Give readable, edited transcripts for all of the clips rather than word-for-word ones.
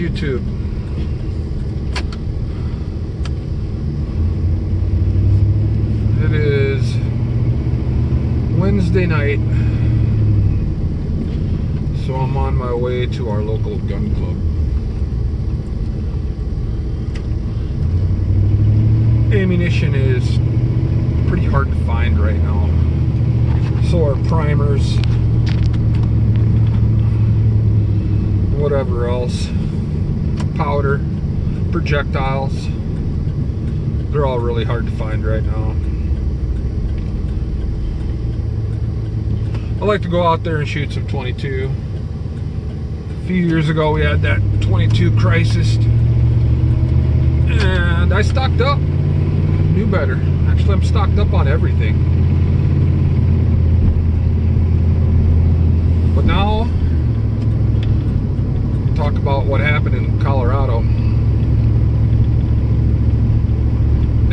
YouTube. It is Wednesday night, so I'm on my way to our local gun club. Ammunition is pretty hard to find right now. So are primers, whatever else, powder, projectiles. They're all really hard to find right now. I like to go out there and shoot some 22. A few years ago we had that 22 crisis, and I stocked up. Knew better. Actually, I'm stocked up on everything. But now, talk about what happened in Colorado.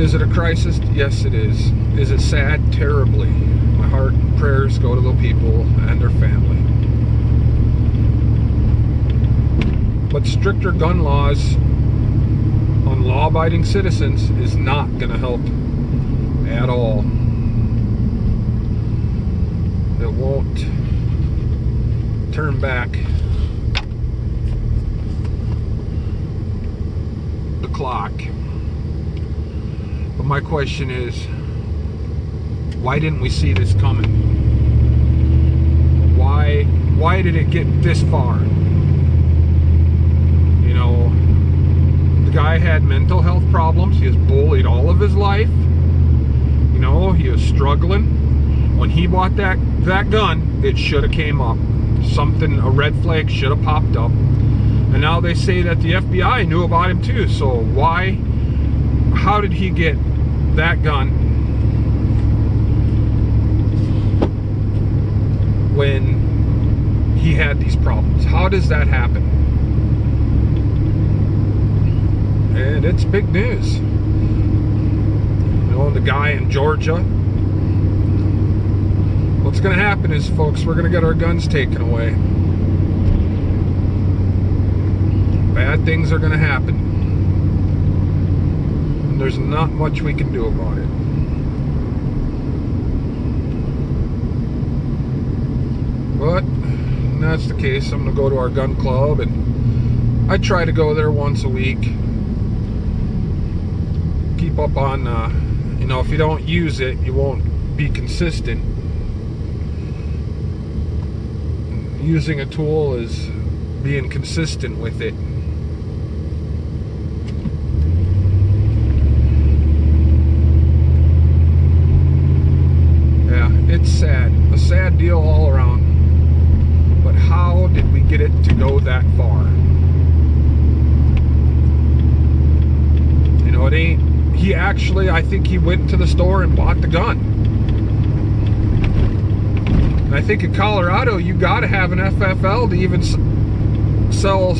Is it a crisis? Yes, it is. Is it sad? Terribly. My heart and prayers go to the people and their family. But stricter gun laws on law-abiding citizens is not going to help at all. It won't turn back the clock. But my question is, why didn't we see this coming? Why did it get this far? You know, the guy had mental health problems. He was bullied all of his life. You know, he was struggling. When he bought that gun, it should have came up. A red flag should have popped up. And now they say that the FBI knew about him too. So how did he get that gun when he had these problems? How does that happen? And it's big news. You know, the guy in Georgia. What's going to happen is, folks, we're going to get our guns taken away. Bad things are going to happen. And there's not much we can do about it. But that's the case. I'm going to go to our gun club, and I try to go there once a week. Keep up on, you know, if you don't use it, you won't be consistent. Using a tool is being consistent with it. Yeah, it's sad. A sad deal all around. But how did we get it to go that far? You know, it ain't. He actually, I think he went to the store and bought the gun. And I think in Colorado, you got to have an FFL to even sell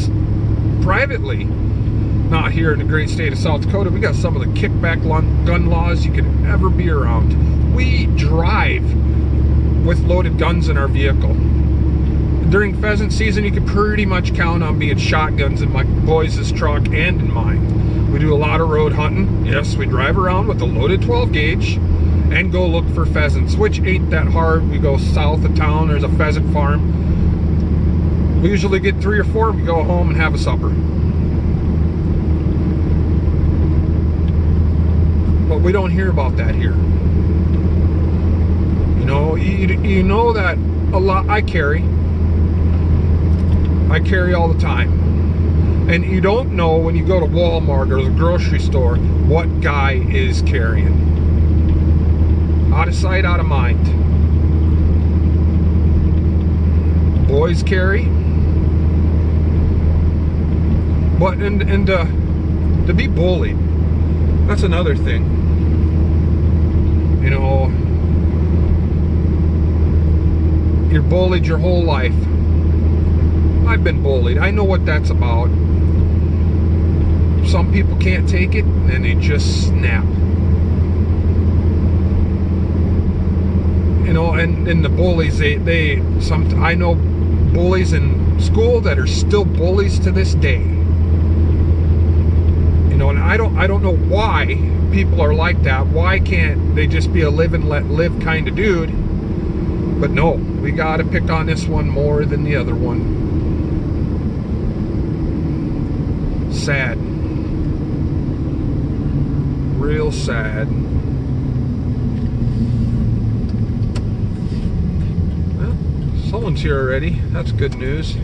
privately. Not here in the great state of South Dakota. We got some of the kickback gun laws you could ever be around. We drive with loaded guns in our vehicle. During pheasant season, you can pretty much count on being shotguns in my boys' truck and in mine. We do a lot of road hunting. Yes, we drive around with a loaded 12 gauge and go look for pheasants, which ain't that hard. We go south of town, there's a pheasant farm. We usually get 3 or 4, we go home and have a supper. But we don't hear about that here. You know, you know that a lot. I carry all the time. And you don't know when you go to Walmart or the grocery store what guy is carrying. Out of sight, out of mind. Boys carry. But and to be bullied, that's another thing. You know, you're bullied your whole life. I've been bullied. I know what that's about. Some people can't take it and they just snap. You know, and the bullies, I know bullies in school that are still bullies to this day. know, and I don't know why people are like that. Why can't they just be a live and let live kind of dude? But no, we got to pick on this one more than the other one. Sad. Real sad. Well, someone's here already. That's good news.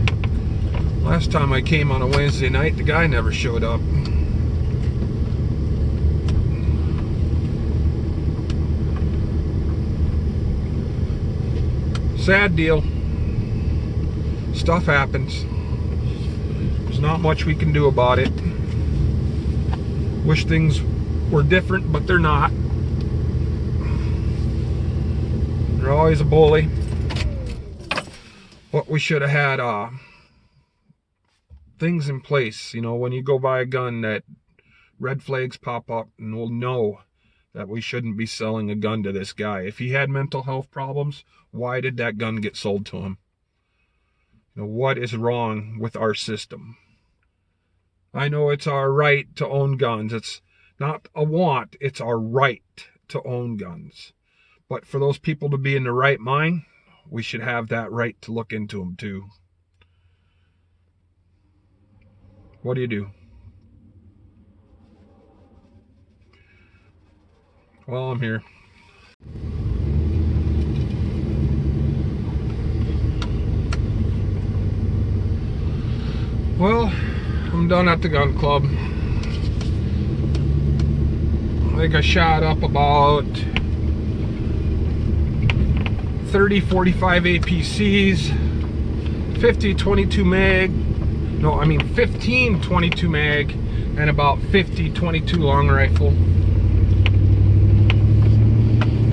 Last time I came on a Wednesday night, the guy never showed up. Sad deal. Stuff happens. There's not much we can do about it. Wish things were different, but they're not. They're always a bully. What we should have had things in place, you know, when you go buy a gun, that red flags pop up and we'll know that we shouldn't be selling a gun to this guy. If he had mental health problems, why did that gun get sold to him? You know, what is wrong with our system? I know it's our right to own guns. It's not a want, it's our right to own guns. But for those people to be in the right mind, we should have that right to look into them too. What do you do? Well, I'm here. Well, I'm done at the gun club. I think I shot up about 30, 45 APCs, 50, 22 mag. No, I mean 15 22 mag and about 50 22 long rifle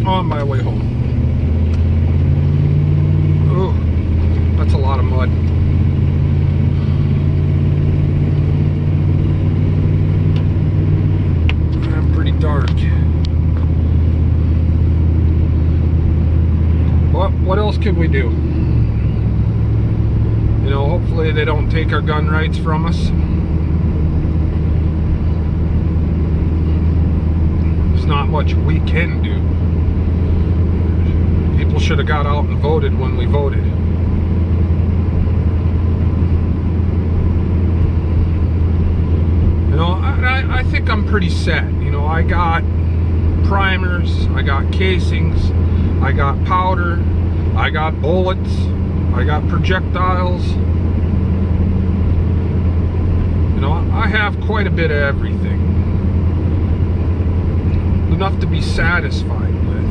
on my way home. Ooh, that's a lot of mud. I'm pretty dark. What else can we do? You know, hopefully they don't take our gun rights from us. There's not much we can do. People should have got out and voted when we voted. You know, I think I'm pretty set. You know, I got primers, I got casings, I got powder, I got bullets, I got projectiles. You know, I have quite a bit of everything. Enough to be satisfied with.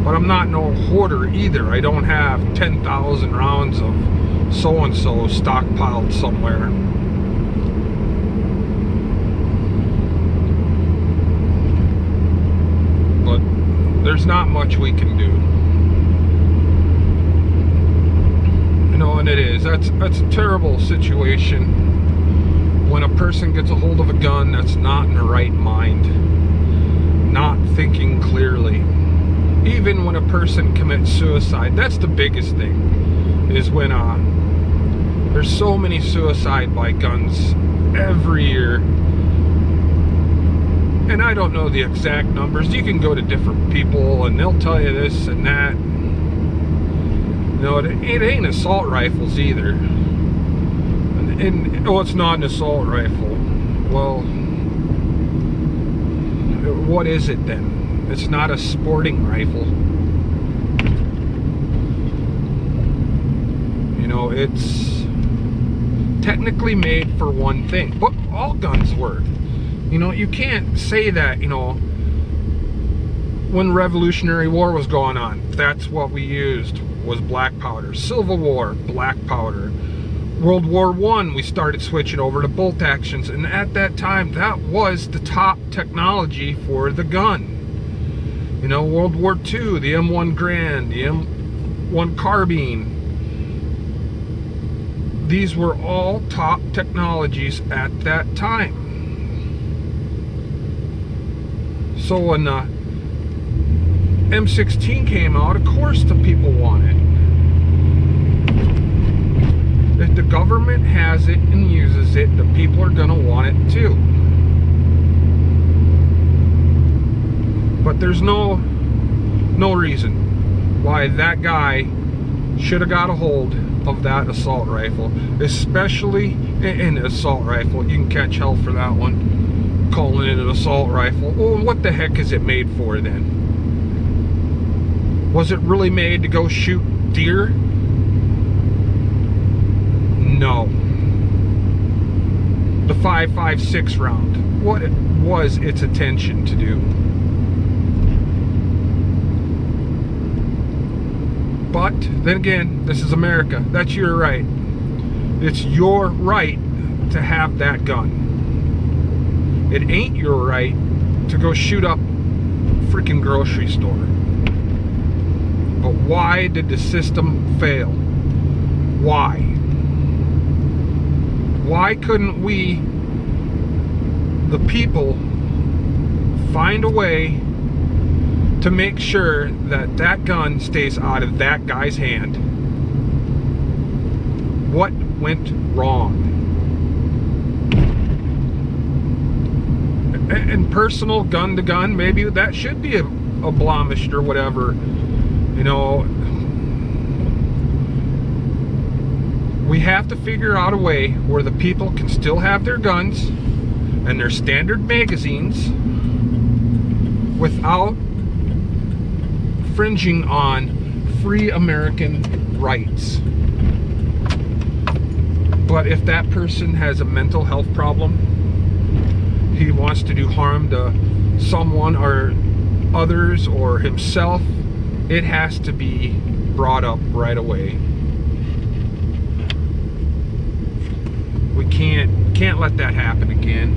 But I'm not no hoarder either. I don't have 10,000 rounds of so-and-so stockpiled somewhere. But there's not much we can do. And it is. That's a terrible situation when a person gets a hold of a gun that's not in the right mind, not thinking clearly. Even when a person commits suicide, that's the biggest thing, is when there's so many suicide by guns every year. And I don't know the exact numbers. You can go to different people and they'll tell you this and that. No, it ain't assault rifles either. And oh, it's not an assault rifle. Well, what is it then? It's not a sporting rifle. You know, it's technically made for one thing, but all guns were. You know, you can't say that, you know, when Revolutionary War was going on, that's what we used, was black powder. Civil War, black powder. World War I, we started switching over to bolt actions, and at that time, that was the top technology for the gun. You know, World War II, the M1 Garand, the M1 carbine. These were all top technologies at that time. So when the M16 came out, of course the people want it. If the government has has it and uses it, the people are gonna want it too. But there's no reason why that guy should have got a hold of that assault rifle, especially an assault rifle. You can catch hell for that one, calling it an assault rifle. Well, what the heck is it made for then? Was it really made to go shoot deer? No. The 5.56 round, what was its intention to do? But then again, this is America. That's your right. It's your right to have that gun. It ain't your right to go shoot up a freaking grocery store. But why did the system fail? Why? Why couldn't we, the people, find a way to make sure that that gun stays out of that guy's hand? What went wrong? And personal gun to gun, maybe that should be abolished or whatever. You know, we have to figure out a way where the people can still have their guns and their standard magazines without infringing on free American rights. But if that person has a mental health problem, he wants to do harm to someone or others or himself, it has to be brought up right away. We can't let that happen again.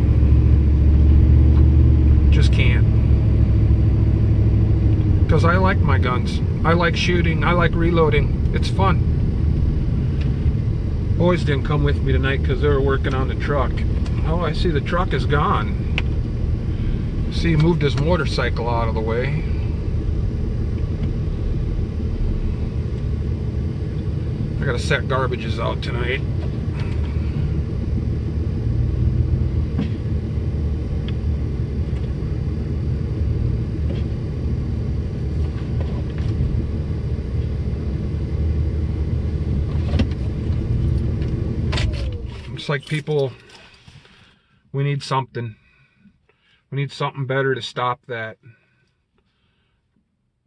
Just can't. Because I like my guns. I like shooting. I like reloading. It's fun. Boys didn't come with me tonight because they were working on the truck. Oh, I see the truck is gone. See, he moved his motorcycle out of the way. I gotta set garbages out tonight. Looks like people, we need something. We need something better to stop that.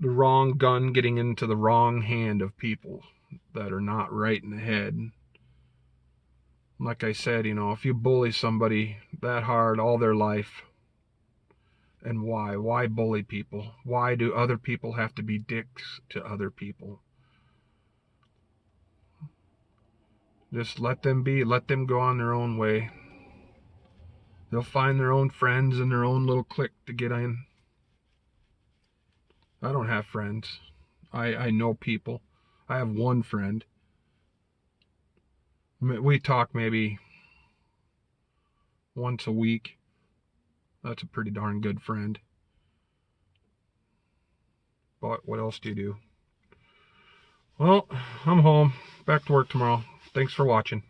The wrong gun getting into the wrong hand of people that are not right in the head. Like I said, you know, if you bully somebody that hard all their life, and why? Why bully people? Why do other people have to be dicks to other people? Just let them be. Let them go on their own way. They'll find their own friends and their own little clique to get in. I don't have friends. I know people. I have one friend. We talk maybe once a week. That's a pretty darn good friend. But what else do you do? Well, I'm home. Back to work tomorrow. Thanks for watching.